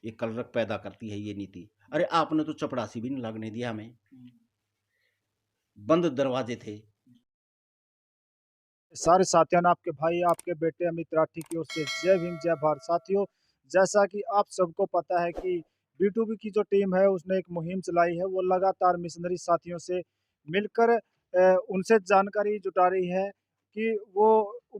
ये कलरक पैदा करती है ये नीति। अरे आपने तो चपरासी भी नहीं लगने दिया हमें, बंद दरवाजे थे। सारे साथियों ने आपके भाई आपके बेटे अमित राठी की ओर से जय भीम जय भारत। साथियों, जैसा कि आप सबको पता है कि B2B की जो टीम है उसने एक मुहिम चलाई है। वो लगातार मिशनरी साथियों से मिलकर उनसे जानकारी जुटा रही है कि वो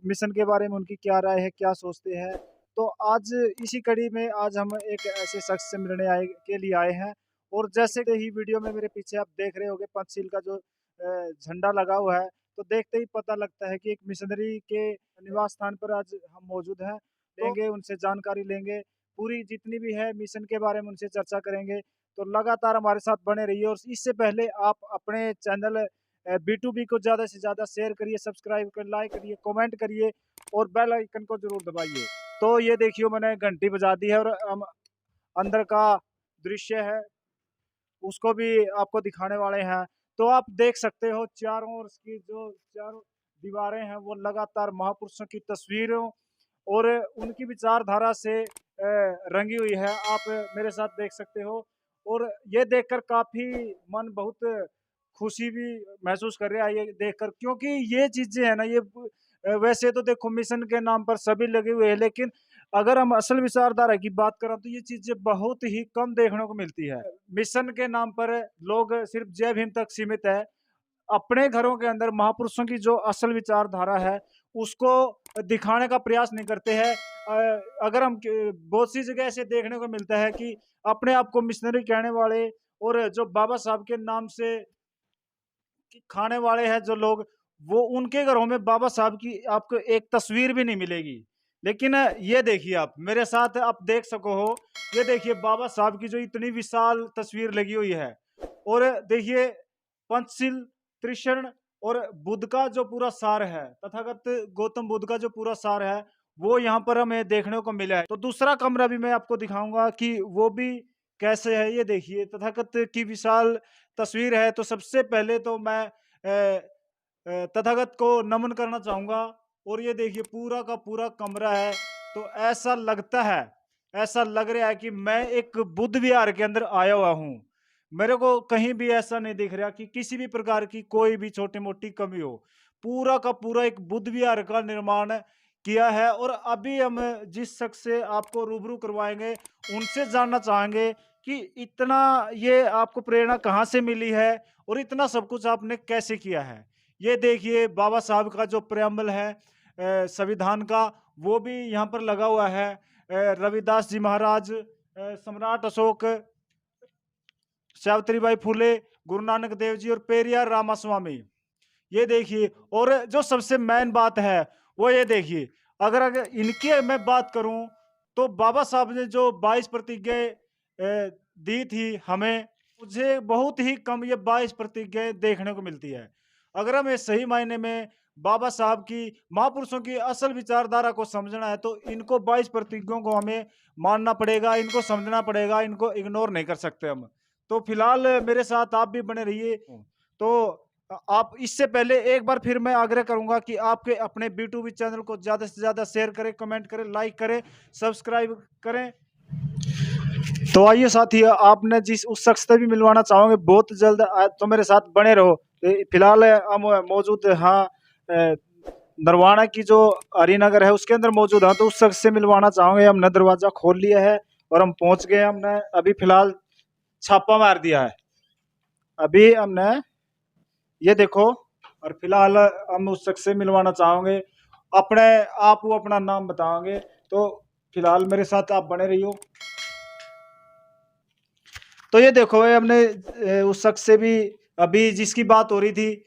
मिशन के बारे में उनकी क्या राय है, क्या सोचते हैं। तो आज इसी कड़ी में आज हम एक ऐसे शख्स से मिलने के लिए आए हैं। और जैसे कि ही वीडियो में मेरे पीछे आप देख रहे होंगे पंचशील का जो झंडा लगा हुआ है, तो देखते ही पता लगता है कि एक मिशनरी के निवास स्थान पर आज हम मौजूद हैं। लेंगे उनसे जानकारी लेंगे, पूरी जितनी भी है मिशन के बारे में उनसे चर्चा करेंगे। तो लगातार हमारे साथ बने रहिए। और इससे पहले आप अपने चैनल B2B को ज़्यादा से ज़्यादा शेयर करिए, सब्सक्राइब करिए, लाइक करिए, कमेंट करिए और बेल आइकन को ज़रूर दबाइए। तो ये देखिए मैंने घंटी बजा दी है और हम अंदर का दृश्य है उसको भी आपको दिखाने वाले हैं। तो आप देख सकते हो चारों ओर की जो चारों दीवारें हैं वो लगातार महापुरुषों की तस्वीरों और उनकी विचारधारा से रंगी हुई है। आप मेरे साथ देख सकते हो और ये देखकर काफ़ी मन बहुत खुशी भी महसूस कर रहा है ये देखकर, क्योंकि ये चीज़ें हैं ना ये वैसे तो देखो मिशन के नाम पर सभी लगे हुए हैं, लेकिन अगर हम असल विचारधारा की बात करें तो ये चीज़ें बहुत ही कम देखने को मिलती है। मिशन के नाम पर लोग सिर्फ जय भीम तक सीमित है। अपने घरों के अंदर महापुरुषों की जो असल विचारधारा है उसको दिखाने का प्रयास नहीं करते हैं। अगर हम बहुत सी जगह ऐसे देखने को मिलता है कि अपने आप को मिशनरी कहने वाले और जो बाबा साहब के नाम से खाने वाले हैं जो लोग, वो उनके घरों में बाबा साहब की आपको एक तस्वीर भी नहीं मिलेगी। लेकिन ये देखिए आप मेरे साथ आप देख सको हो, ये देखिए बाबा साहब की जो इतनी विशाल तस्वीर लगी हुई है और देखिए पंचशील त्रिशरण और बुद्ध का जो पूरा सार है, तथागत गौतम बुद्ध का जो पूरा सार है वो यहाँ पर हमें देखने को मिला है। तो दूसरा कमरा भी मैं आपको दिखाऊंगा कि वो भी कैसे है। ये देखिए तथागत की विशाल तस्वीर है। तो सबसे पहले तो मैं तथागत को नमन करना चाहूंगा। और ये देखिए पूरा का पूरा कमरा है। तो ऐसा लगता है, ऐसा लग रहा है कि मैं एक बुद्ध विहार के अंदर आया हुआ हूँ। मेरे को कहीं भी ऐसा नहीं दिख रहा कि किसी भी प्रकार की कोई भी छोटी मोटी कमी हो। पूरा का पूरा एक बुद्ध विहार का निर्माण किया है। और अभी हम जिस शख्स से आपको रूबरू करवाएंगे उनसे जानना चाहेंगे कि इतना ये आपको प्रेरणा कहाँ से मिली है और इतना सब कुछ आपने कैसे किया है। ये देखिए बाबा साहब का जो प्रेम्बल है संविधान का, वो भी यहाँ पर लगा हुआ है। रविदास जी महाराज, सम्राट अशोक, सावित्रीबाई फुले, गुरु नानक देव जी और पेरियार रामास्वामी। ये देखिए, और जो सबसे मेन बात है वो ये देखिए, अगर अगर इनकी मैं बात करूं तो बाबा साहब ने जो 22 प्रतिज्ञाएं दी थी हमें, मुझे बहुत ही कम ये 22 प्रतिज्ञाएं देखने को मिलती है। अगर हमें सही मायने में बाबा साहब की महापुरुषों की असल विचारधारा को समझना है तो इनको 22 प्रतिज्ञाओं को हमें मानना पड़ेगा, इनको समझना पड़ेगा, इनको इग्नोर नहीं कर सकते हम। तो फिलहाल मेरे साथ आप भी बने रहिए। तो आप इससे पहले एक बार फिर मैं आग्रह करूंगा कि आपके अपने B2B चैनल को ज़्यादा से ज़्यादा शेयर करें, कमेंट करें, लाइक करें, सब्सक्राइब करें। तो आइए साथी, आपने जिस उस शख्स से भी मिलवाना चाहोगे बहुत जल्द तो मेरे साथ बने रहो। फिलहाल हम मौजूद हाँ नरवाना की जो हरिनगर है उसके अंदर मौजूद है। तो उस शख्स से मिलवाना चाहोगे। हमने दरवाजा खोल लिया है और हम पहुंच गए। हमने अभी फिलहाल छापा मार दिया है। अभी हमने ये देखो, और फिलहाल हम उस शख्स से मिलवाना चाहोगे। अपने आप वो अपना नाम बताओगे। तो फिलहाल मेरे साथ आप बने रहियो। तो ये देखो हमने उस शख्स से भी अभी जिसकी बात हो रही थी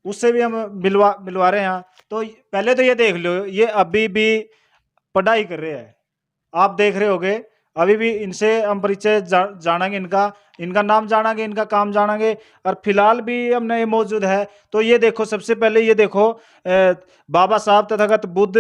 उससे भी हम मिलवा रहे हैं। तो पहले तो ये देख लो, ये अभी भी पढ़ाई कर रहे हैं। आप देख रहे होगे अभी भी इनसे हम परिचय जानेंगे, इनका नाम जानेंगे, इनका काम जानेंगे। और फिलहाल भी हमने ये मौजूद है। तो ये देखो सबसे पहले ये देखो बाबा साहब तथागत बुद्ध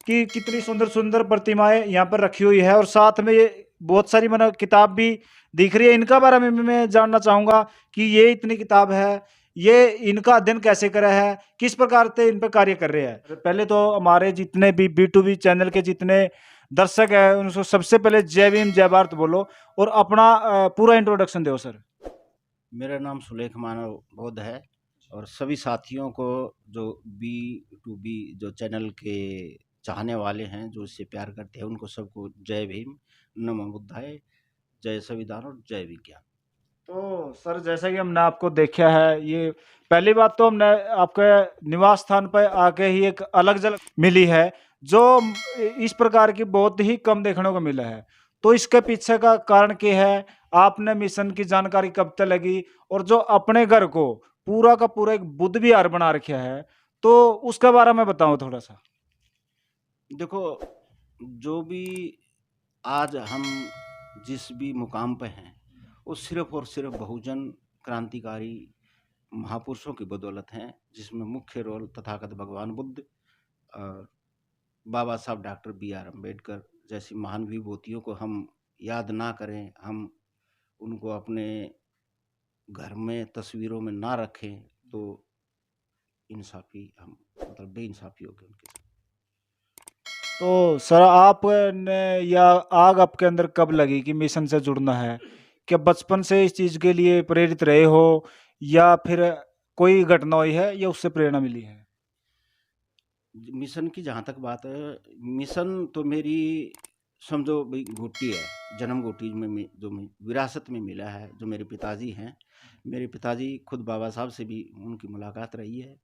की कितनी सुंदर सुंदर प्रतिमाएं यहाँ पर रखी हुई है। और साथ में ये बहुत सारी मैंने किताब भी दिख रही है। इनका बारे में मैं जानना चाहूंगा कि ये इतनी किताब है, ये इनका अध्ययन कैसे करा है, किस प्रकार से इन पर कार्य कर रहे हैं। पहले तो हमारे जितने भी B2B चैनल के जितने दर्शक है उनको सबसे पहले जय भीम जय भारत बोलो और अपना पूरा इंट्रोडक्शन दो सर। मेरा नाम सुलेख मानव बौद्ध है और सभी साथियों को जो बी टू बी जो चैनल के चाहने वाले हैं, जो इससे प्यार करते हैं, उनको सबको जय भीम, नमो बुद्धाय, जय संविधान और जय विज्ञान। तो सर जैसा कि हमने आपको देखा है, ये पहली बात तो हमने आपके निवास स्थान पर आके ही एक अलग झलक मिली है जो इस प्रकार की बहुत ही कम देखने को मिला है। तो इसके पीछे का कारण क्या है, आपने मिशन की जानकारी कब तक लगी और जो अपने घर को पूरा का पूरा एक बुद्ध विहार बना रखा है, तो उसके बारे में बताओ थोड़ा सा। देखो, जो भी आज हम जिस भी मुकाम पे हैं, वो सिर्फ और सिर्फ बहुजन क्रांतिकारी महापुरुषों की बदौलत हैं, जिसमें मुख्य रोल तथागत भगवान बुद्ध और बाबा साहब डॉक्टर बी आर अम्बेडकर जैसी महान विभूतियों को हम याद ना करें, हम उनको अपने घर में तस्वीरों में ना रखें, तो इंसाफी हम मतलब बेइंसाफी होगी उनके साथ। तो सर आपने या आग आपके अंदर कब लगी कि मिशन से जुड़ना है? क्या बचपन से इस चीज के लिए प्रेरित रहे हो या फिर कोई घटना हुई है या उससे प्रेरणा मिली है? मिशन की जहाँ तक बात है, मिशन तो मेरी समझो भाई घुट्टी है, जन्म घुट्टी में जो विरासत में मिला है। जो मेरे पिताजी हैं, मेरे पिताजी खुद बाबा साहब से भी उनकी मुलाकात रही है।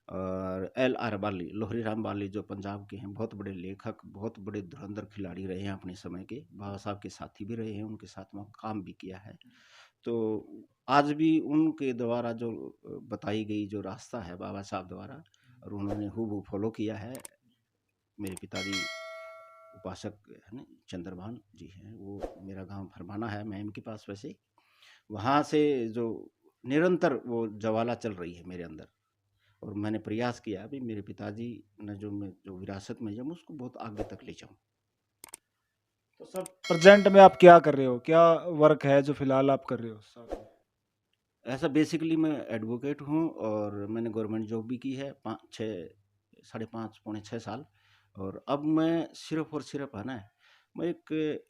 और एल आर बाली, लोहरी राम बाली जो पंजाब के हैं, बहुत बड़े लेखक, बहुत बड़े धुरंधर खिलाड़ी रहे हैं अपने समय के, बाबा साहब के साथी भी रहे हैं, उनके साथ में काम भी किया है। तो आज भी उनके द्वारा जो बताई गई जो रास्ता है बाबा साहब द्वारा, और उन्होंने हूबहू फॉलो किया है। मेरे पिताजी उपासक है ना, चंद्रभान जी हैं, वो मेरा गांव फरमाना है मैम के पास। वैसे वहाँ से जो निरंतर वो ज्वाला चल रही है मेरे अंदर, और मैंने प्रयास किया भी मेरे पिताजी ने जो विरासत में जब उसको बहुत आगे तक ले जाऊँ। तो सर प्रेजेंट में आप क्या कर रहे हो, क्या वर्क है जो फिलहाल आप कर रहे हो साथ में? ऐसा बेसिकली मैं एडवोकेट हूँ और मैंने गवर्नमेंट जॉब भी की है 5 पौने 6 साल। और अब मैं सिर्फ और सिर्फ है ना, मैं एक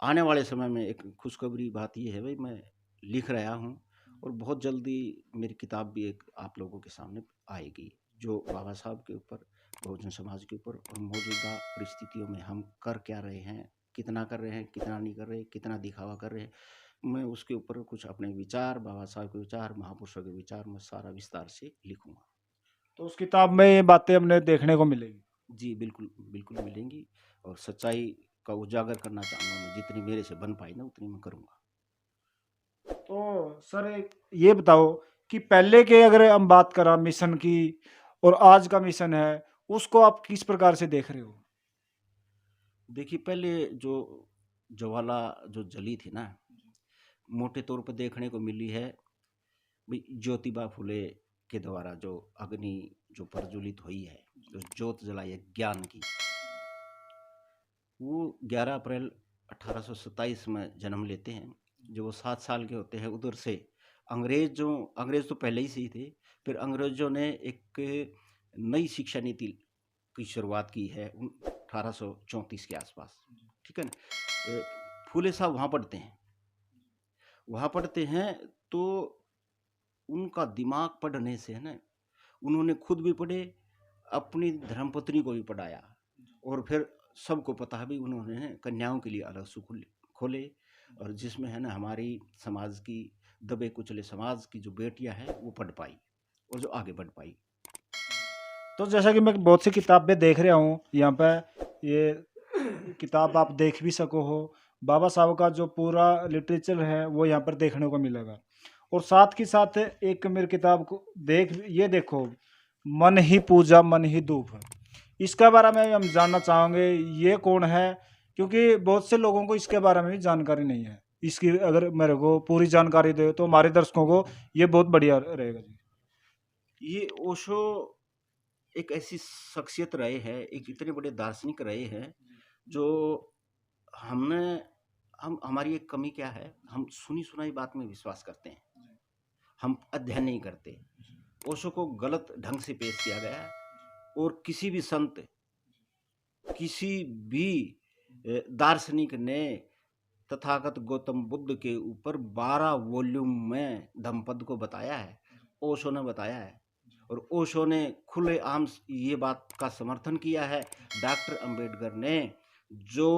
आने वाले समय में एक खुशखबरी बात ये है भाई, मैं लिख रहा हूँ और बहुत जल्दी मेरी किताब भी एक आप लोगों के सामने आएगी, जो बाबा साहब के ऊपर, बहुजन समाज के ऊपर और मौजूदा परिस्थितियों में हम कर क्या रहे हैं, कितना कर रहे हैं, कितना नहीं कर रहे, कितना दिखावा कर रहे हैं। मैं उसके ऊपर कुछ अपने विचार, बाबा साहब के विचार, महापुरुषों के विचार, मैं सारा विस्तार से लिखूंगा। तो उस किताब में ये बातें हमें देखने को मिलेगी। जी बिल्कुल, बिल्कुल मिलेंगी। और सच्चाई का उजागर करना चाहूँगा मैं, जितनी मेरे से बन पाई ना उतनी मैं करूँगा। तो सर ये बताओ कि पहले के अगर हम बात करा मिशन की और आज का मिशन है, उसको आप किस प्रकार से देख रहे हो? देखिए, पहले जो ज्वाला जो जली थी ना, मोटे तौर पर देखने को मिली है भाई ज्योतिबा फुले के द्वारा जो अग्नि जो प्रज्वलित हुई है, जो ज्योत जलाई है ज्ञान की, वो 11 अप्रैल 1827 में जन्म लेते हैं। जो वो 7 साल के होते हैं, उधर से अंग्रेज तो पहले ही से ही थे, फिर अंग्रेजों ने एक नई शिक्षा नीति की शुरुआत की है 1834 के आसपास। ठीक है ना। फूले साहब वहाँ पढ़ते हैं तो उनका दिमाग पढ़ने से है ना, उन्होंने खुद भी पढ़े, अपनी धर्मपत्नी को भी पढ़ाया, और फिर सबको पता है भी उन्होंने कन्याओं के लिए अलग स्कूल खोले, और जिसमें है ना हमारी समाज की दबे कुचले समाज की जो बेटियां हैं वो पढ़ पाई और जो आगे बढ़ पाई। तो जैसा कि मैं बहुत सी किताबें देख रहा हूँ यहाँ पे, ये किताब आप देख भी सको हो, बाबा साहब का जो पूरा लिटरेचर है वो यहाँ पर देखने को मिलेगा। और साथ के साथ एक मेरी किताब को ये देखो, मन ही पूजा मन ही धूप। इसके बारे में हम जानना चाहेंगे, ये कौन है? क्योंकि बहुत से लोगों को इसके बारे में भी जानकारी नहीं है। इसकी अगर मेरे को पूरी जानकारी दे तो हमारे दर्शकों को ये बहुत बढ़िया रहेगा जी। ये ओशो एक ऐसी शख्सियत रहे हैं, एक इतने बड़े दार्शनिक रहे हैं, जो हमने हम हमारी एक कमी क्या है, हम सुनी सुनाई बात में विश्वास करते हैं, हम अध्ययन नहीं करते। ओशो को गलत ढंग से पेश किया गया है, और किसी भी संत, किसी भी दार्शनिक ने तथागत गौतम बुद्ध के ऊपर 12 वॉल्यूम में धम्मपद को बताया है, ओशो ने बताया है। और ओशो ने खुलेआम ये बात का समर्थन किया है। डॉक्टर अंबेडकर ने जो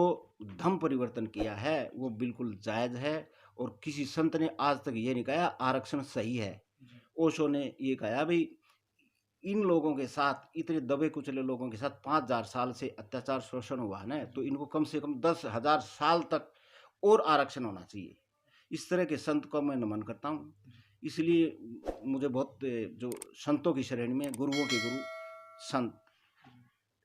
धम्म परिवर्तन किया है वो बिल्कुल जायज़ है, और किसी संत ने आज तक ये नहीं कहा आरक्षण सही है। ओशो ने ये कहा भाई इन लोगों के साथ, इतने दबे कुचले लोगों के साथ 5000 साल से अत्याचार शोषण हुआ है ना, तो इनको कम से कम 10,000 साल तक और आरक्षण होना चाहिए। इस तरह के संत को मैं नमन करता हूँ। इसलिए मुझे बहुत जो संतों की श्रेणी में गुरुओं के गुरु संत,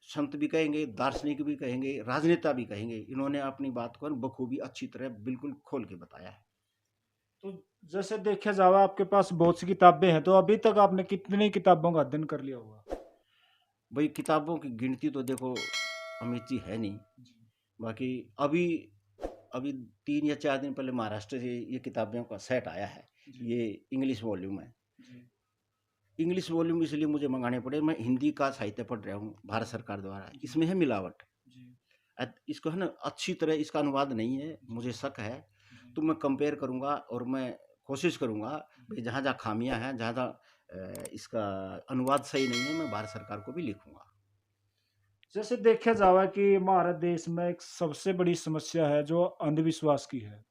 संत भी कहेंगे, दार्शनिक भी कहेंगे, राजनेता भी कहेंगे, इन्होंने अपनी बात को बखूबी अच्छी तरह बिल्कुल खोल के बताया है। तो जैसे देखा जावा आपके पास बहुत सी किताबें हैं, तो अभी तक आपने कितनी किताबों का अध्ययन कर लिया होगा? भाई किताबों की गिनती तो देखो अमित जी है नहीं। बाकी अभी अभी 3 या 4 दिन पहले महाराष्ट्र से ये किताबों का सेट आया है। ये इंग्लिश वॉल्यूम है। इंग्लिश वॉल्यूम इसलिए मुझे मंगाने पड़े, मैं हिंदी का साहित्य पढ़ रहा हूँ भारत सरकार द्वारा। इसमें है मिलावट। इसको है ना अच्छी तरह इसका अनुवाद नहीं है, मुझे शक है। तो मैं कंपेयर करूँगा और मैं कोशिश करूँगा भाई जहाँ जहाँ खामियां हैं, जहाँ जहाँ इसका अनुवाद सही नहीं है, मैं भारत सरकार को भी लिखूंगा। जैसे देखा जावा कि हमारे देश में एक सबसे बड़ी समस्या है जो अंधविश्वास की है,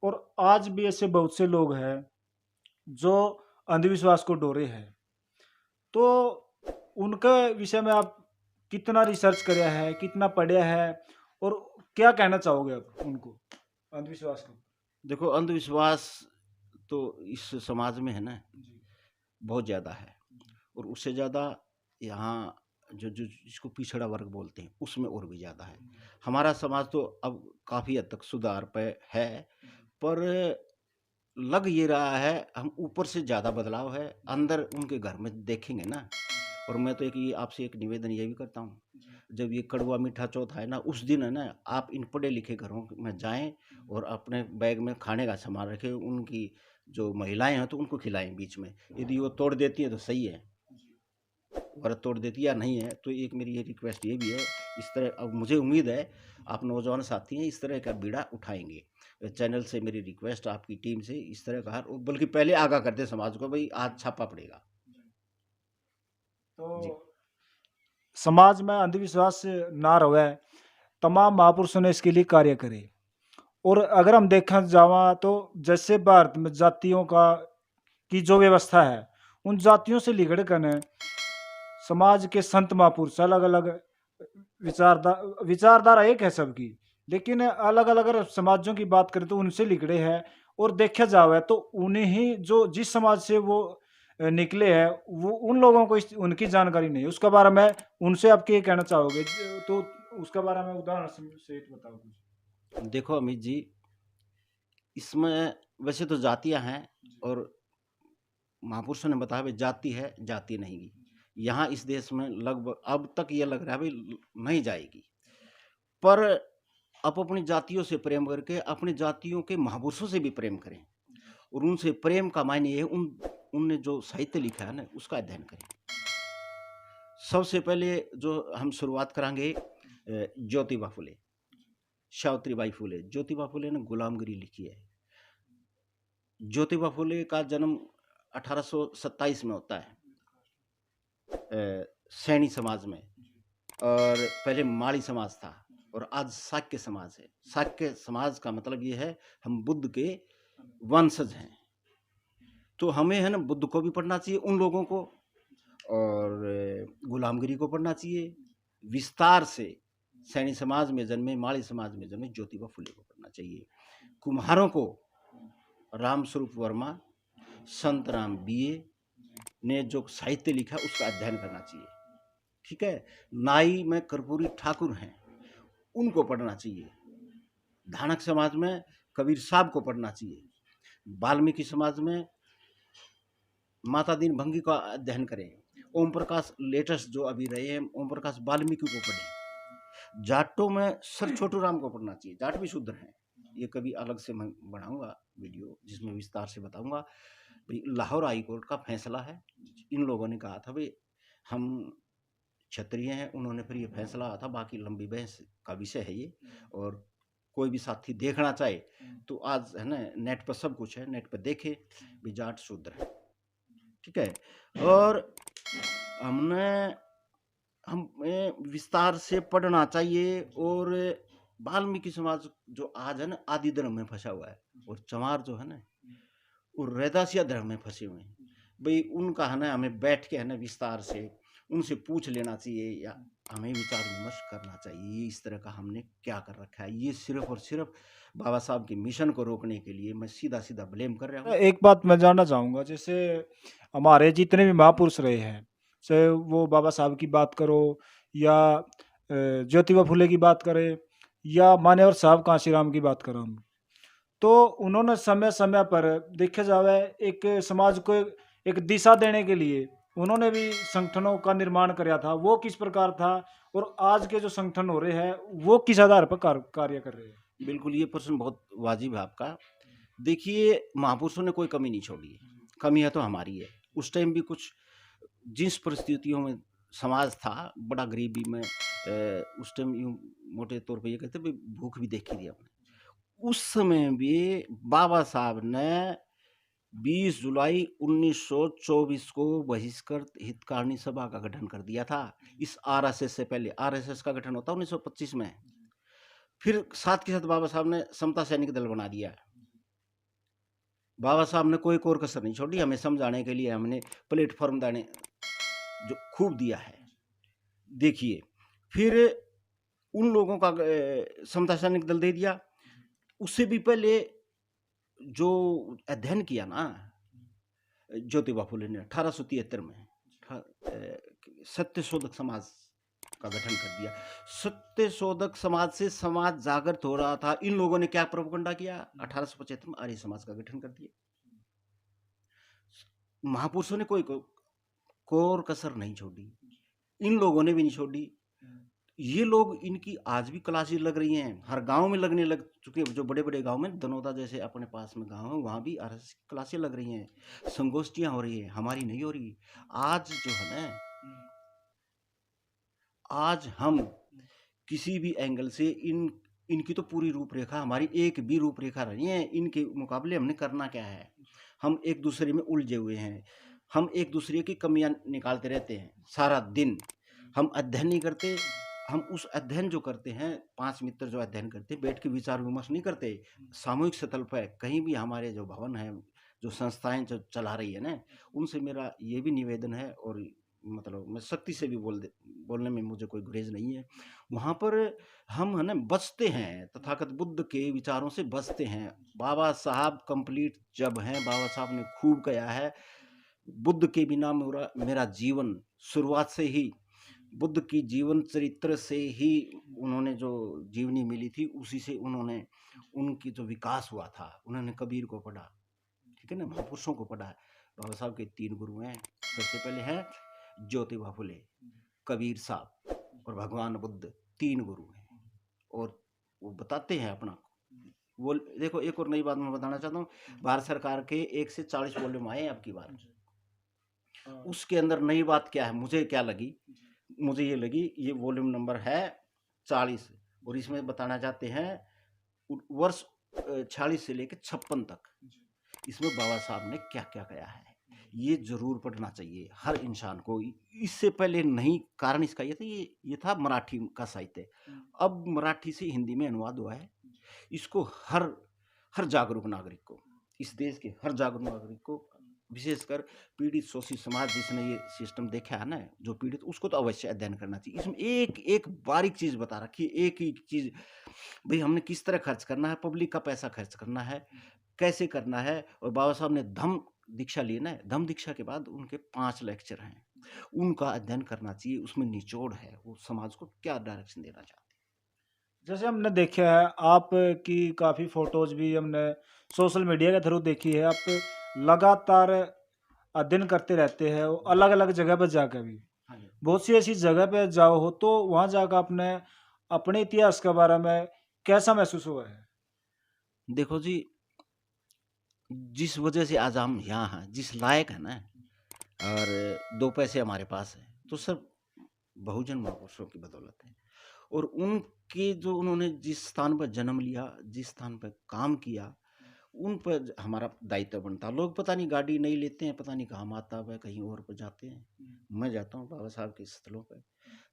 और आज भी ऐसे बहुत से लोग हैं जो अंधविश्वास को डोरे हैं। तो उनके विषय में आप कितना रिसर्च करया है, कितना पढ़ा है, और क्या कहना चाहोगे आप उनको अंधविश्वास को? देखो अंधविश्वास तो इस समाज में है ना बहुत ज़्यादा है, और उससे ज़्यादा यहाँ जो जो जिसको पिछड़ा वर्ग बोलते हैं उसमें और भी ज़्यादा है। हमारा समाज तो अब काफ़ी हद तक सुधार पे है, पर लग ये रहा है हम ऊपर से ज़्यादा बदलाव है, अंदर उनके घर में देखेंगे ना। और मैं तो एक ये आपसे एक निवेदन ये भी करता हूँ, जब ये कड़वा मीठा चौथा है ना, उस दिन है ना आप इन पढ़े लिखे घरों में जाएं और अपने बैग में खाने का सामान रखें, उनकी जो महिलाएं हैं तो उनको खिलाएं बीच में। यदि वो तोड़ देती है तो सही है, व्रत तोड़ देती है या नहीं है, तो एक मेरी ये रिक्वेस्ट ये भी है। इस तरह अब मुझे उम्मीद है आप नौजवान साथी हैं, इस तरह का बीड़ा उठाएंगे। चैनल से मेरी रिक्वेस्ट आपकी टीम से इस तरह का, बल्कि पहले आगाह कर दे समाज को भाई आज छापा पड़ेगा। जी। तो समाज में अंधविश्वास ना रहे, तमाम महापुरुषों ने इसके लिए कार्य करे। और अगर हम देखा जावा तो जैसे भारत में जातियों का की जो व्यवस्था है, उन जातियों से लिगड़ कर समाज के संत महापुरुष अलग अलग विचारधारा एक है सबकी, लेकिन अलग अलग अगर समाजों की बात करें तो उनसे लिगड़े हैं। और देखा जावे तो उन्हें ही जो जिस समाज से वो निकले हैं, वो उन लोगों को उनकी जानकारी नहीं है उसके बारे में। उनसे आप क्या कहना चाहोगे? तो उसके बारे में उदाहरण सहित बताओ कुछ। देखो अमित जी, इसमें वैसे तो जातियां हैं, और महापुरुषों ने बताया भाई जाति है जाति नहीं। यहाँ इस देश में लगभग अब तक ये लग रहा है भाई नहीं जाएगी, पर आप अपनी जातियों से प्रेम करके अपनी जातियों के महापुरुषों से भी प्रेम करें, और उनसे प्रेम का मायने ये है उनने जो साहित्य लिखा है ना उसका अध्ययन करें। सबसे पहले जो हम शुरुआत करेंगे ज्योतिबा फुले, सावित्रीबाई फुले। ज्योतिबा फुले ने गुलामगिरी लिखी है। ज्योतिबा फुले का जन्म 1827 में होता है सैनी समाज में, और पहले माड़ी समाज था और आज शाक्य समाज है। शाक्य समाज का मतलब ये है हम बुद्ध के वंशज हैं। तो हमें है ना बुद्ध को भी पढ़ना चाहिए, उन लोगों को, और गुलामगिरी को पढ़ना चाहिए विस्तार से। सैनी समाज में जन्मे, माड़ी समाज में जन्मे ज्योतिबा फुले को पढ़ना चाहिए। कुम्हारों को रामस्वरूप वर्मा, संत राम बीए ने जो साहित्य लिखा उसका अध्ययन करना चाहिए। ठीक है। नाई में कर्पूरी ठाकुर हैं, उनको पढ़ना चाहिए। धानक समाज में कबीर साहब को पढ़ना चाहिए। वाल्मीकि समाज में माता दीन भंगी का अध्ययन करें। ओम प्रकाश लेटेस्ट जो अभी रहे हैं, ओम प्रकाश वाल्मीकि को पढ़ें। जाटों में सर छोटू राम को पढ़ना चाहिए, जाट भी शूद्र हैं। ये कभी अलग से मैं बनाऊंगा वीडियो जिसमें विस्तार से बताऊंगा। भाई लाहौर हाई कोर्ट का फैसला है, इन लोगों ने कहा था भाई हम क्षत्रिय हैं, उन्होंने फिर ये फैसला था, बाकी लंबी बहस का विषय है ये। और कोई भी साथी देखना चाहे तो आज है ना, नेट पर सब कुछ है, नेट पर देखे भी जाट शूद्र है, ठीक है। और हमने हमें विस्तार से पढ़ना चाहिए। और वाल्मीकि समाज जो आज है ना आदि धर्म में फंसा हुआ है, और चमार जो है ना वो रैदासिया धर्म में फंसे हुए हैं। भाई उनका है ना हमें बैठ के है ना विस्तार से उनसे पूछ लेना चाहिए, या हमें विचार विमर्श करना चाहिए ये इस तरह का हमने क्या कर रखा है। ये सिर्फ और सिर्फ बाबा साहब के मिशन को रोकने के लिए मैं सीधा सीधा ब्लेम कर रहा हूँ। एक बात मैं जानना चाहूँगा, जैसे हमारे जितने भी महापुरुष रहे हैं, चाहे वो बाबा साहब की बात करो या ज्योतिबा फुले की बात करें या मान्यवर साहब कांशीराम की बात करें हम, तो उन्होंने समय-समय पर देखा जावे एक समाज को एक दिशा देने के लिए उन्होंने भी संगठनों का निर्माण किया था। वो किस प्रकार था और आज के जो संगठन हो रहे हैं, वो किस आधार पर कार्य कर रहे हैं? बिल्कुल, ये प्रश्न बहुत वाजिब है आपका। देखिए, महापुरुषों ने कोई कमी नहीं छोड़ी है, कमी है तो हमारी है। उस टाइम भी कुछ जिस परिस्थितियों में समाज था, बड़ा गरीबी में उस टाइम यूँ मोटे तौर पे ये कहते हैं, भूख भी देखी थी हमने। उस समय भी बाबा साहब ने 20 जुलाई 1924 को बहिष्कृत हितकारिणी सभा का गठन कर दिया था। इस आरएसएस से पहले, आरएसएस का गठन होता 1925 में। फिर साथ के साथ बाबा साहब ने समता सैनिक दल बना दिया। बाबा साहब ने कोई कोर कसर नहीं छोड़ी, हमें समझाने के लिए हमने प्लेटफॉर्म दाने जो खूब दिया है। देखिए, फिर उन लोगों का समता सैनिक दल दे दिया। उससे भी पहले जो अध्ययन किया ना ज्योतिबा फुले ने 1873 में सत्यशोधक समाज का गठन कर दिया। सत्यशोधक समाज से समाज जागृत हो रहा था। इन लोगों ने क्या प्रोपगंडा किया? 1875 में आर्य समाज का गठन कर दिया। महापुरुषों ने कोई कोर कसर नहीं छोड़ी, इन लोगों ने भी नहीं छोड़ी। ये लोग इनकी आज भी क्लासेस लग रही हैं, हर गांव में लगने लग चुके हैं। जो बड़े बड़े गांव में, दनौदा जैसे अपने पास में गांव है, वहां भी आरएसएस की क्लासें लग रही हैं, संगोष्ठियां हो रही है, हमारी नहीं हो रही। आज जो है ना, आज हम किसी भी एंगल से इनकी तो पूरी रूपरेखा, हमारी एक भी रूपरेखा नहीं है। इनके मुकाबले हमने करना क्या है? हम एक दूसरे में उलझे हुए हैं, हम एक दूसरे की कमियां निकालते रहते हैं सारा दिन। हम अध्ययन नहीं करते। हम उस अध्ययन जो करते हैं, 5 मित्र जो अध्ययन करते हैं, बैठ के विचार विमर्श नहीं करते सामूहिक सतल पर। कहीं भी हमारे जो भवन है, जो संस्थाएं जो चला रही है ना, उनसे मेरा ये भी निवेदन है, और मतलब मैं सख्ती से भी बोलने में मुझे कोई गुरेज नहीं है। वहाँ पर हम है ना बचते हैं, तथागत बुद्ध के विचारों से बचते हैं। बाबा साहब कंप्लीट जब हैं, बाबा साहब ने खूब कहा है, बुद्ध के बिना मेरा जीवन, शुरुआत से ही बुद्ध की जीवन चरित्र से ही उन्होंने जो जीवनी मिली थी, उसी से उन्होंने उनकी जो विकास हुआ था। उन्होंने कबीर को पढ़ा, ठीक है ना, महापुरुषों को पढ़ा। बाबा साहब के 3 गुरु हैं। सबसे पहले हैं ज्योतिबा फुले, कबीर साहब और भगवान बुद्ध, 3 गुरु हैं। और वो बताते हैं अपना। वो देखो, एक और नई बात मैं बताना चाहता हूँ। भारत सरकार के 1 से 40 वॉल्यूम आए अब की बार। उसके अंदर नई बात क्या है, मुझे क्या लगी? मुझे ये लगी, ये वॉल्यूम नंबर है 40, और इसमें बताना चाहते हैं वर्ष 46 से लेकर 56 तक इसमें बाबा साहब ने क्या क्या कहा है। ये जरूर पढ़ना चाहिए हर इंसान को। इससे पहले नहीं, कारण इसका ये था, ये था मराठी का साहित्य। अब मराठी से हिंदी में अनुवाद हुआ है। इसको हर जागरूक नागरिक को, इस देश के हर जागरूक नागरिक को, विशेषकर पीड़ित शोषित समाज जिसने ये सिस्टम देखा है ना, जो पीड़ित, उसको तो अवश्य अध्ययन करना चाहिए। इसमें एक एक बारीक चीज बता रखी है, एक ही चीज, भाई हमने किस तरह खर्च करना है, पब्लिक का पैसा खर्च करना है, कैसे करना है। और बाबा साहब ने धम्म दीक्षा ली ना, धम्म दीक्षा के बाद उनके 5 लेक्चर हैं, उनका अध्ययन करना चाहिए। उसमें निचोड़ है, वो समाज को क्या डायरेक्शन देना चाहते हैं। जैसे हमने देखा है, आपकी काफ़ी फ़ोटोज़ भी हमने सोशल मीडिया के थ्रू देखी है। आप लगातार अध्ययन करते रहते हैं, अलग-अलग जगह पर जाकर भी। हाँ जी। बहुत सी ऐसी जगह पे जाओ हो, तो वहाँ जाकर आपने अपने इतिहास के बारे में कैसा महसूस हुआ है? देखो जी, जिस वजह से आज हम यहाँ हैं, जिस लायक है ना, और 2 पैसे हमारे पास है, तो सब बहुजन महापुरुषों की बदौलत है। और उनके जो उन्होंने जिस स्थान पर जन्म लिया, जिस स्थान पर काम किया, उन पर हमारा दायित्व बनता। लोग पता नहीं गाड़ी नहीं लेते हैं, पता नहीं कहाँ माता है, कहीं और पर जाते हैं। मैं जाता हूँ बाबा साहब के स्थलों पर,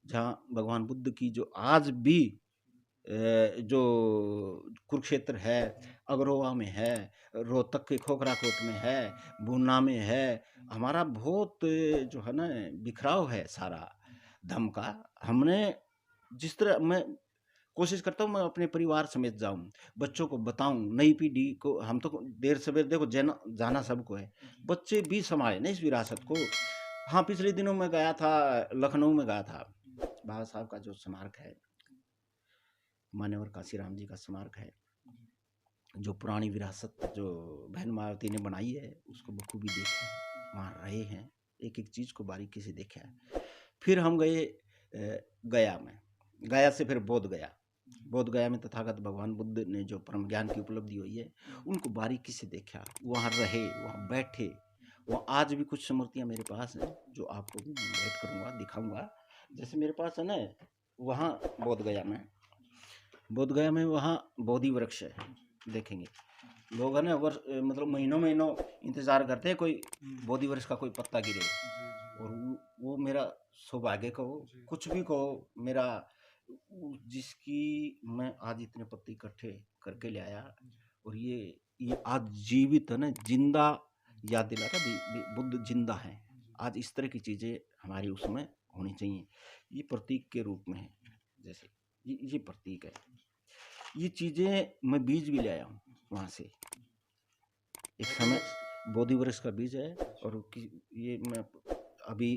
जहाँ भगवान बुद्ध की जो आज भी जो कुरुक्षेत्र है, अग्रोहा में है, रोहतक के खोखराकोट में है, पूना में है, हमारा बहुत जो है ना बिखराव है सारा धर्म का। हमने जिस तरह, मैं कोशिश करता हूँ मैं अपने परिवार समेत जाऊँ, बच्चों को बताऊँ, नई पीढ़ी को। हम तो देर सवेर देखो जाना सबको है, बच्चे भी संभाले ना इस विरासत को। हाँ, पिछले दिनों में गया था, लखनऊ में गया था, बाबा साहब का जो स्मारक है, मान्यवर काशीराम जी का स्मारक है, जो पुरानी विरासत जो बहन मायावती ने बनाई है, उसको बखूबी देखे हैं, वहाँ रहे हैं, एक एक चीज़ को बारीकी से देखा है। फिर हम गए गया में, गया से फिर बोध गया। बोध गया में तथागत भगवान बुद्ध ने जो परम ज्ञान की उपलब्धि हुई है, उनको बारीकी से देखा, वहाँ रहे, वहाँ बैठे। वहाँ आज भी कुछ स्मृतियाँ मेरे पास हैं, जो आपको भी भेंट करूँगा, दिखाऊँगा। जैसे मेरे पास है ना, वहाँ बोध गया में वहाँ बोधि वृक्ष है, देखेंगे लोग है ना, वर्ष मतलब महीनों इंतजार करते हैं कोई बोधि वृक्ष का कोई पत्ता गिरे। और वो मेरा सौभाग्य कहो, कुछ भी कहो, मेरा जिसकी मैं आज इतने पत्ते इकट्ठे करके ले आया, और ये आज जीवित है ना, जिंदा याद दिला रहा, बुद्ध जिंदा है। आज इस तरह की चीज़ें हमारी उसमें होनी चाहिए। ये प्रतीक के रूप में है, जैसे ये प्रतीक है। ये चीज़ें मैं बीज भी ले आया हूँ वहाँ से, एक समय बोधि वृक्ष का बीज है। और ये मैं अभी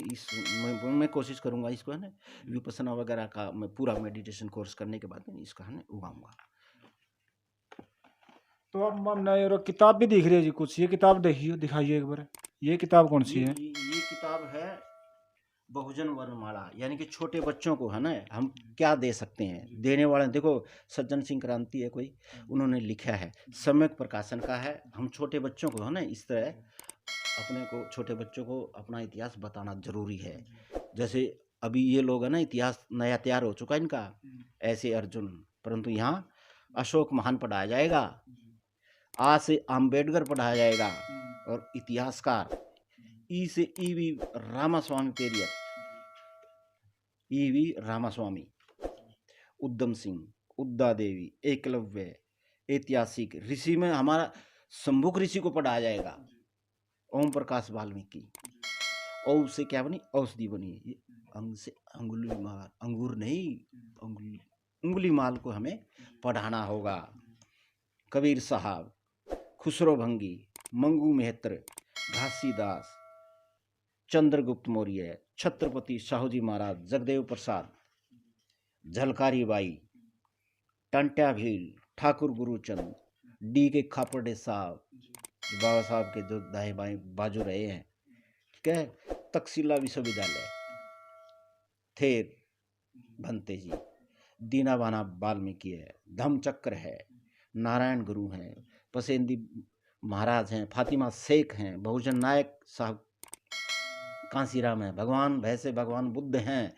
मैं कोशिश करूँगा इसको है ना, विपස්සना वगैरह का मैं पूरा मेडिटेशन कोर्स करने के बाद में इसका है ना उगाऊंगा। तो अब मैंने और किताब भी दिख रही है जी कुछ, ये किताब देखिए, दिखाइए एक बार, ये किताब कौन सी है? ये किताब है बहुजन वर्णमाला, यानी कि छोटे बच्चों को है ना हम क्या दे सकते हैं। देने वाले देखो, सज्जन सिंह क्रांति है कोई, उन्होंने लिखा है, सम्यक प्रकाशन का है। हम छोटे बच्चों को है ना इस तरह अपने को, छोटे बच्चों को अपना इतिहास बताना जरूरी है। जैसे अभी ये लोग है ना, इतिहास नया तैयार हो चुका है इनका, ऐसे अर्जुन, परंतु यहाँ अशोक महान पढ़ाया जाएगा, आ से अम्बेडकर पढ़ाया जाएगा, और इतिहासकार ई से ईवी रामास्वामी पेरियर, ईवी रामास्वामी, उद्यम सिंह, उद्दा देवी, एकलव्य, ऐतिहासिक ऋषि में हमारा शंभुक ऋषि को पढ़ाया जाएगा, ओम प्रकाश वाल्मीकि। औ से क्या बनी? औषधि बनी। ये अंग से अंगुली माल, अंगूर नहीं, उंगली माल को हमें पढ़ाना होगा। कबीर साहब, खुसरो भंगी, मंगू मेहत्र, घासीदास, चंद्रगुप्त मौर्य, छत्रपति शाहूजी महाराज, जगदेव प्रसाद, झलकारी बाई, टंट्या भील, ठाकुर गुरुचंद, डी के खापर्डे साहब, बाबा साहब के जो दाएं बाएं बाजू रहे हैं, ठीक है। तक्षशिला विश्वविद्यालय, थेर भंते जी, दीनाबाना वाल्मीकि है, धम्मचक्र है, नारायण गुरु हैं, पसेंदी महाराज हैं, फातिमा शेख हैं, बहुजन नायक साहब कांसीराम हैं, भगवान भैसे भगवान बुद्ध हैं,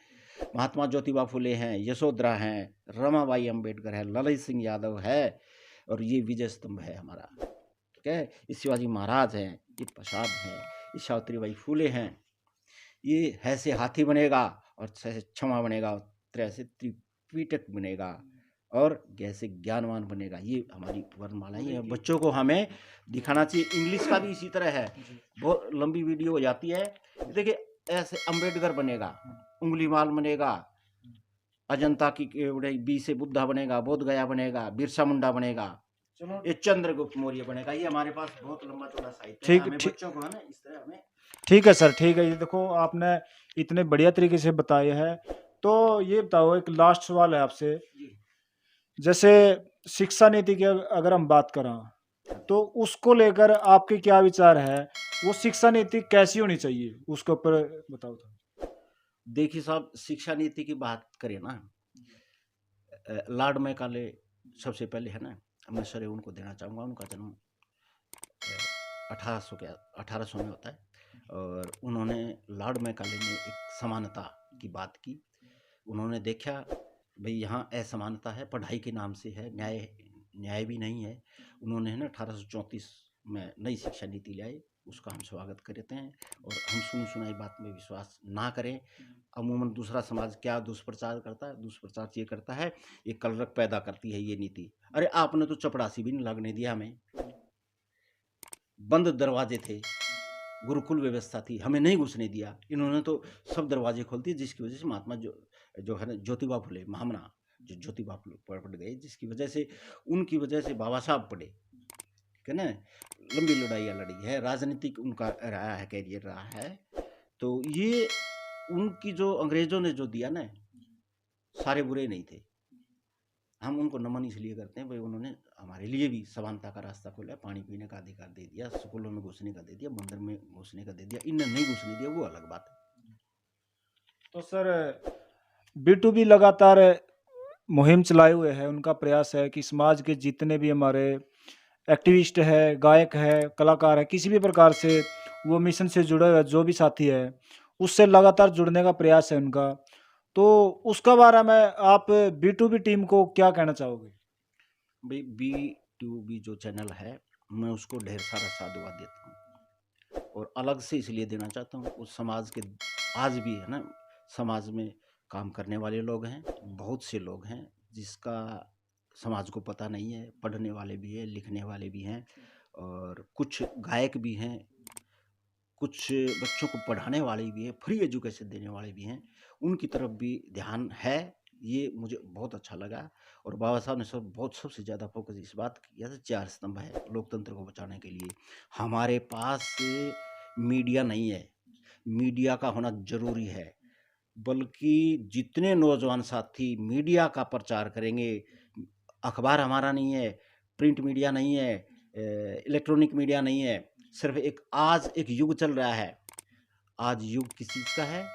महात्मा ज्योतिबा फुले हैं, यशोधरा हैं, रमाबाई अंबेडकर है, ललित सिंह यादव है, और ये विजय स्तंभ है हमारा, ठीक है। ये शिवाजी महाराज हैं, ये प्रसाद हैं, ये सावित्रीबाई फुले हैं। ये है से हाथी बनेगा, और से क्षमा बनेगा, और त्रय से त्रिपीटक बनेगा, और जैसे ज्ञानवान बनेगा। ये हमारी वर्णमाला ही है, बच्चों को हमें दिखाना चाहिए। इंग्लिश का भी इसी तरह है, बहुत लंबी वीडियो हो जाती है। देखिए, ऐसे अंबेडकर बनेगा, उंगली माल बनेगा, अजंता की बी से बुद्धा बनेगा, बोध गया बनेगा, बिरसा मुंडा बनेगा, ये चंद्रगुप्त मौर्य बनेगा। ये हमारे पास बहुत लंबा चौड़ा साहित्य है, हमें बच्चों को है ना इस तरह हमें। ठीक है सर, ठीक है। ये देखो आपने इतने बढ़िया तरीके से बताया है। तो ये बताओ, एक लास्ट सवाल है आपसे, जैसे शिक्षा नीति की अगर हम बात करें तो उसको लेकर आपके क्या विचार है? वो शिक्षा नीति कैसी होनी चाहिए, उसके ऊपर बताओ तो। देखिए साहब, शिक्षा नीति की बात करें ना, लॉर्ड मैकाले सबसे पहले है ना, मैं सर उनको देना चाहूँगा। उनका जन्म 1800 में होता है, और उन्होंने लॉर्ड मैकाले ने एक समानता की बात की, उन्होंने देखा भाई यहाँ असमानता है, पढ़ाई के नाम से है, न्याय भी नहीं है। उन्होंने है ना 1834 में नई शिक्षा नीति लाई, उसका हम स्वागत करते हैं और हम सुनी सुनाई बात में विश्वास ना करें। अमूमन दूसरा समाज क्या दुष्प्रचार करता है, दुष्प्रचार ये करता है, ये कलरक पैदा करती है ये नीति। अरे आपने तो चपरासी भी नहीं लगने दिया हमें, बंद दरवाजे थे, गुरुकुल व्यवस्था थी, हमें नहीं घुसने दिया। इन्होंने तो सब दरवाजे खोल दिए, जिसकी वजह से महात्मा जो है ना ज्योतिबा फुले महामना, जो ज्योतिबा फुले पड़ गए, जिसकी वजह से उनकी वजह से बाबा साहब पढ़े, ठीक है ना। लंबी लड़ाइयाँ लड़ी है, राजनीतिक उनका रहा है, कैरियर रहा है। तो ये उनकी जो अंग्रेजों ने जो दिया ना, सारे बुरे नहीं थे। हम उनको नमन इसलिए करते हैं भाई उन्होंने हमारे लिए भी समानता का रास्ता खोला, पानी पीने का अधिकार दे दिया, स्कूलों में घुसने का दे दिया, मंदिर में घुसने का दे दिया। इनने नहीं घुसने दिया, वो अलग बात है। तो सर B2B लगातार मुहिम चलाए हुए है, उनका प्रयास है कि समाज के जितने भी हमारे एक्टिविस्ट है, गायक है, कलाकार है, किसी भी प्रकार से वो मिशन से जुड़े हुए जो भी साथी है, उससे लगातार जुड़ने का प्रयास है उनका। तो उसका बारे में आप B2B टीम को क्या कहना चाहोगे? भाई B2B जो चैनल है, मैं उसको ढेर सारा साधुवाद देता हूँ और अलग से इसलिए देना चाहता हूँ, उस समाज के आज भी है ना, समाज में काम करने वाले लोग हैं, बहुत से लोग हैं जिसका समाज को पता नहीं है, पढ़ने वाले भी हैं, लिखने वाले भी हैं और कुछ गायक भी हैं, कुछ बच्चों को पढ़ाने वाले भी हैं, फ्री एजुकेशन देने वाले भी हैं। उनकी तरफ भी ध्यान है, ये मुझे बहुत अच्छा लगा। और बाबा साहब ने सबसे ज़्यादा फोकस इस बात किया था, 4 स्तंभ है लोकतंत्र को बचाने के लिए। हमारे पास मीडिया नहीं है, मीडिया का होना ज़रूरी है, बल्कि जितने नौजवान साथी मीडिया का प्रचार करेंगे, अखबार हमारा नहीं है, प्रिंट मीडिया नहीं है, इलेक्ट्रॉनिक मीडिया नहीं है, सिर्फ आज एक युग चल रहा है। आज युग किस चीज़ का है?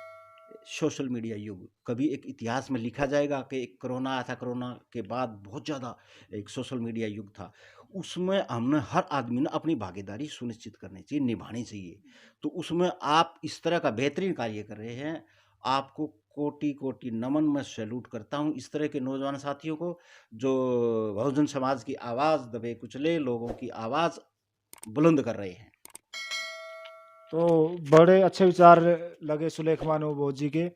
सोशल मीडिया युग। कभी एक इतिहास में लिखा जाएगा कि एक कोरोना आया था, कोरोना के बाद बहुत ज़्यादा एक सोशल मीडिया युग था। उसमें हमने हर आदमी ने अपनी भागीदारी सुनिश्चित करनी चाहिए, निभानी चाहिए। तो उसमें आप इस तरह का बेहतरीन कार्य कर रहे हैं, आपको कोटि-कोटि नमन, मैं सैल्यूट करता हूँ इस तरह के नौजवान साथियों को, जो बहुजन समाज की आवाज़ दबे कुचले लोगों की आवाज़ बुलंद कर रहे हैं। तो बड़े अच्छे विचार लगे सुलेखमान बोस जी के,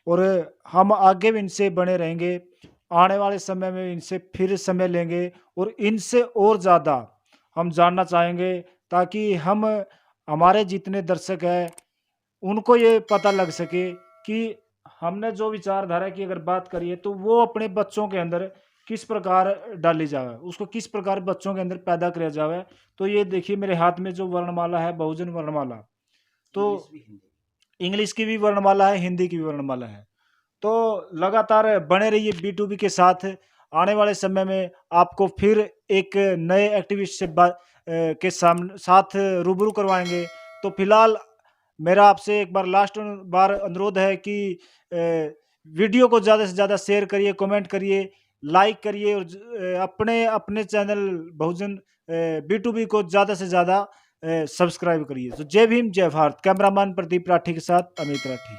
और हम आगे भी इनसे बने रहेंगे। आने वाले समय में इनसे फिर समय लेंगे और इनसे और ज़्यादा हम जानना चाहेंगे, ताकि हम हमारे जितने दर्शक हैं उनको ये पता लग सके कि हमने जो विचारधारा की अगर बात करिए तो वो अपने बच्चों के अंदर किस प्रकार डाली जावे, उसको किस प्रकार बच्चों के अंदर पैदा किया जावे। तो ये देखिए मेरे हाथ में जो वर्णमाला है, बहुजन वर्णमाला, तो इंग्लिश की भी वर्णमाला है, हिंदी की भी वर्णमाला है। तो लगातार बने रहिए B2B के साथ। आने वाले समय में आपको फिर एक नए एक्टिविस्ट से के साथ रूबरू करवाएंगे। तो फिलहाल मेरा आपसे एक बार लास्ट बार अनुरोध है कि वीडियो को ज़्यादा से ज़्यादा शेयर करिए, कमेंट करिए, लाइक करिए और अपने अपने चैनल बहुजन B2B को ज़्यादा से ज़्यादा सब्सक्राइब करिए। तो जय भीम, जय भारत। कैमरामैन प्रदीप राठी के साथ अमित राठी।